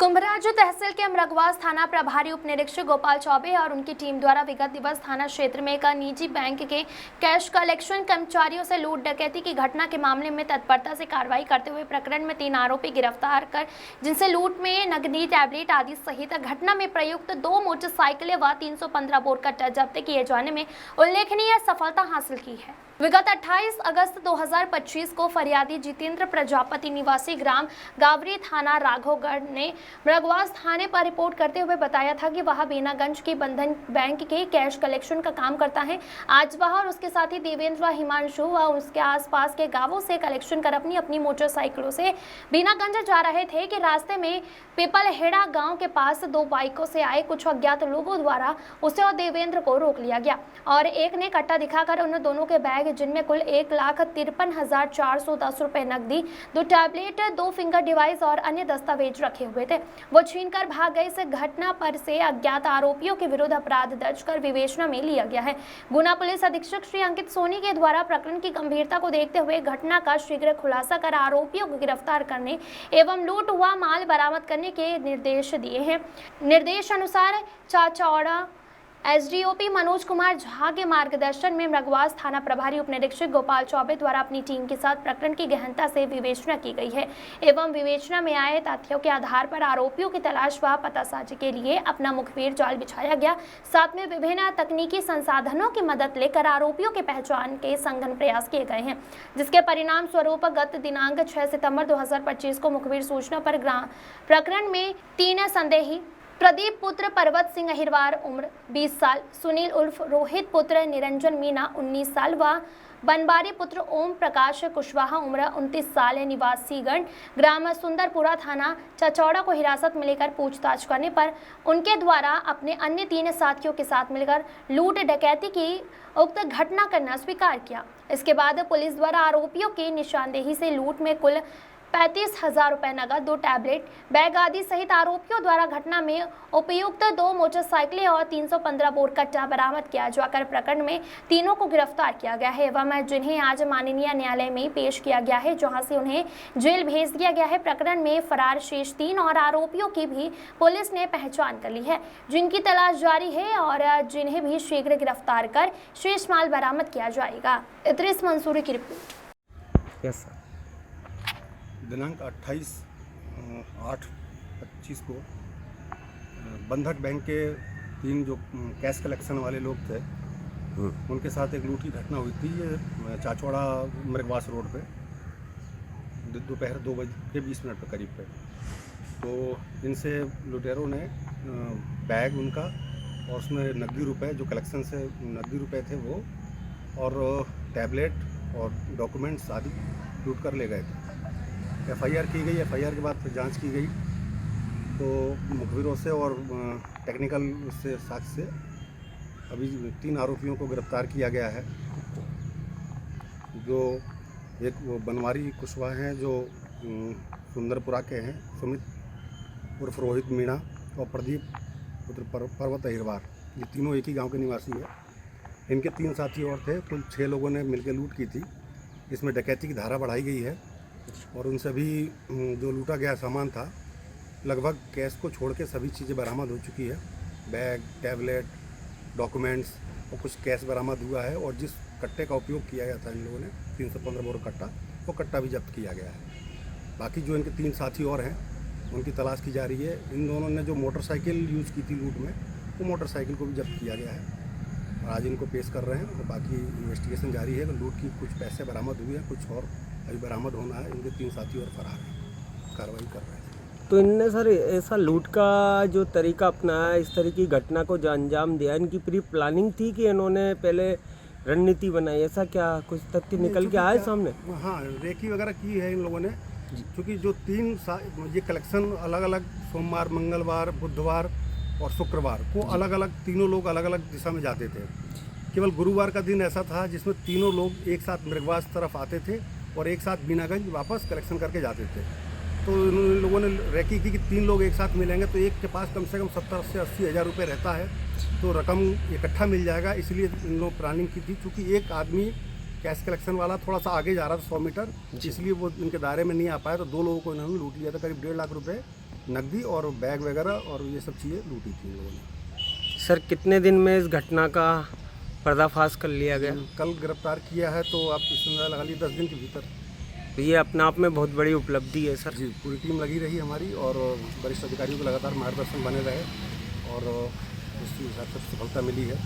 कुंभराजू तहसील के अमरगवास थाना प्रभारी उप निरीक्षक गोपाल चौबे और उनकी टीम द्वारा विगत दिवस थाना क्षेत्र में एक निजी बैंक के कैश कलेक्शन कर्मचारियों से लूट डकैती की घटना के मामले में तत्परता से कार्रवाई करते हुए प्रकरण में 3 आरोपी गिरफ्तार कर जिनसे लूट में नकदी, टैबलेट आदि सहित घटना में प्रयुक्त 2 मोटरसाइकिलें व 315 बोर कट्टा जब्त किए जाने में उल्लेखनीय सफलता हासिल की है। विगत 28 अगस्त 2025 को फरियादी जितेंद्र प्रजापति निवासी ग्राम गावरी थाना राघवगढ़ ने अमरगवास थाने पर रिपोर्ट करते हुए बताया था कि वह बीनागंज के बंधन बैंक के कैश कलेक्शन का काम करता है। आज वह और उसके साथी देवेंद्र व हिमांशु व उसके आसपास के गांवों से कलेक्शन कर अपनी अपनी मोटरसाइकिलों से बीनागंज जा रहे थे कि रास्ते में पिपलहेड़ा गांव के पास 2 बाइकों से आए कुछ अज्ञात लोगों द्वारा उसे और देवेंद्र को रोक लिया गया और एक ने कट्टा दिखाकर उन दोनों के बैग जिनमें कुल 1,53,410 रुपए नकदी, 2 टैबलेट, 2 फिंगर डिवाइस और अन्य दस्तावेज रखे हुए थे, वो छीनकर भाग गए। इस घटना पर से अज्ञात आरोपियों के विरुद्ध अपराध दर्ज कर विवेचना में लिया गया है। गुना पुलिस अधीक्षक श्री अंकित सोनी के द्वारा प्रकरण की गंभीरता को देखते हुए घटना का शीघ्र खुलासा कर आरोपियों को गिरफ्तार करने एवं लूट हुआ माल बरामद करने के निर्देश दिए हैं। निर्देश अनुसार चाचौड़ा एसडीओपी मनोज कुमार झा के मार्गदर्शन में अमरगवास थाना प्रभारी उप निरीक्षक गोपाल चौबे द्वारा अपनी टीम के साथ प्रकरण की गहनता से विवेचना की गई है एवं विवेचना में आए तथ्यों के आधार पर आरोपियों की तलाश व पतासाजी के लिए अपना मुखबिर जाल बिछाया गया। साथ में विभिन्न तकनीकी संसाधनों की मदद लेकर आरोपियों की पहचान के संघन प्रयास किए गए हैं, जिसके परिणाम स्वरूप गत दिनांक 6 सितंबर 2025 को मुखबिर सूचना पर प्रकरण में 3 संदेही प्रदीप पुत्र पर्वत सिंह अहिरवार उम्र 20 साल, सुनील उर्फ रोहित पुत्र निरंजन मीना 19 साल व बनबारी पुत्र ओम प्रकाश कुशवाहा उम्र 29 साल निवासीगण ग्राम सुंदरपुरा थाना चचौड़ा को हिरासत में लेकर पूछताछ करने पर उनके द्वारा अपने अन्य 3 साथियों के साथ मिलकर लूट डकैती की उक्त घटना करना स्वीकार किया। इसके बाद पुलिस द्वारा आरोपियों की निशानदेही से लूट में कुल 35,000 रुपए नगद, 2 टैबलेट, बैग आदि सहित आरोपियों द्वारा घटना में उपयुक्त 2 मोटरसाइकिलें और 315 बोर कट्टा बरामद किया जाकर प्रकरण में तीनों को गिरफ्तार किया गया है एवं जिन्हें आज माननीय न्यायालय में पेश किया गया है, जहां से उन्हें जेल भेज दिया गया है। प्रकरण में फरार शेष 3 और आरोपियों की भी पुलिस ने पहचान कर ली है, जिनकी तलाश जारी है और जिन्हें भी शीघ्र गिरफ्तार कर शेष माल बरामद किया जाएगा। इद्रिस मंसूरी की रिपोर्ट। Yes sir. दिनांक 28/8/25 को बंधक बैंक के 3 जो कैश कलेक्शन वाले लोग थे उनके साथ एक लूट की घटना हुई थी। ये चाचौड़ा अमरगवास रोड पे दोपहर 2:20 पे करीब पे। तो इनसे लुटेरों ने बैग उनका और उसमें नकदी रुपए जो कलेक्शन से नकदी रुपए थे वो और टैबलेट और डॉक्यूमेंट्स आदि लूट कर ले गए थे। एफआईआर की गई। एफआईआर के बाद फिर जांच की गई तो मुखबिरों से और टेक्निकल उससे साक्ष्य से अभी 3 आरोपियों को गिरफ्तार किया गया है। जो एक वो बनवारी कुशवाहा हैं जो सुंदरपुरा के हैं, सुमित उर्फ रोहित मीणा और प्रदीप पुत्र पर्वत अहिरवार, ये तीनों एक ही गांव के निवासी है। इनके 3 साथी और थे। कुल 6 लोगों ने मिलकर लूट की थी। इसमें डकैती की धारा बढ़ाई गई है और उन सभी जो लूटा गया सामान था लगभग कैश को छोड़ के सभी चीज़ें बरामद हो चुकी है। बैग, टैबलेट, डॉक्यूमेंट्स और कुछ कैश बरामद हुआ है और जिस कट्टे का उपयोग किया गया था इन लोगों ने 315 बोर कट्टा, वो कट्टा भी जब्त किया गया है। बाकी जो इनके 3 साथी और हैं उनकी तलाश की जा रही है। इन दोनों ने जो मोटरसाइकिल यूज़ की थी लूट में, वो मोटरसाइकिल को भी जब्त किया गया है और आज इनको पेश कर रहे हैं और बाकी इन्वेस्टिगेशन जारी है। लूट की कुछ पैसे बरामद हुए हैं, कुछ और अभी बरामद होना है। इनके 3 साथी और फरार हैं, कार्रवाई कर रहे हैं। तो इनने सर ऐसा लूट का जो तरीका अपनाया, इस तरह की घटना को जो अंजाम दिया, इनकी प्री प्लानिंग थी कि इन्होंने पहले रणनीति बनाई, ऐसा क्या कुछ तथ्य निकल के आए सामने? हाँ, रेकी वगैरह की है इन लोगों ने, क्योंकि जो 3 ये कलेक्शन अलग अलग सोमवार, मंगलवार, बुधवार और शुक्रवार को अलग अलग तीनों लोग अलग अलग दिशा में जाते थे। केवल गुरुवार का दिन ऐसा था जिसमें तीनों लोग एक साथ अमरगवास तरफ आते थे और एक साथ बीनागंज वापस कलेक्शन करके जाते थे। तो इन लोगों ने रेकी की कि 3 लोग एक साथ मिलेंगे तो एक के पास कम से कम 70 से 80 हज़ार रुपये रहता है, तो रकम इकट्ठा मिल जाएगा। इसलिए इन लोग प्लानिंग की थी। क्योंकि एक आदमी कैश कलेक्शन वाला थोड़ा सा आगे जा रहा था 100 मीटर, इसलिए वो इनके दायरे में नहीं आ पाया, तो 2 लोगों को इन्होंने लूट लिया था। करीब 1.5 लाख रुपये नकदी और बैग वगैरह और ये सब चीज़ें लूटी थी इन लोगों ने। सर कितने दिन में इस घटना का पर्दाफाश कर लिया गया? कल गिरफ्तार किया है तो आप इसमें लगा लीजिए 10 दिन के भीतर। तो ये अपने आप में बहुत बड़ी उपलब्धि है सर। जी, पूरी टीम लगी रही हमारी और वरिष्ठ अधिकारियों को लगातार मार्गदर्शन बने रहे और उसकी हिसाब से सफलता मिली है।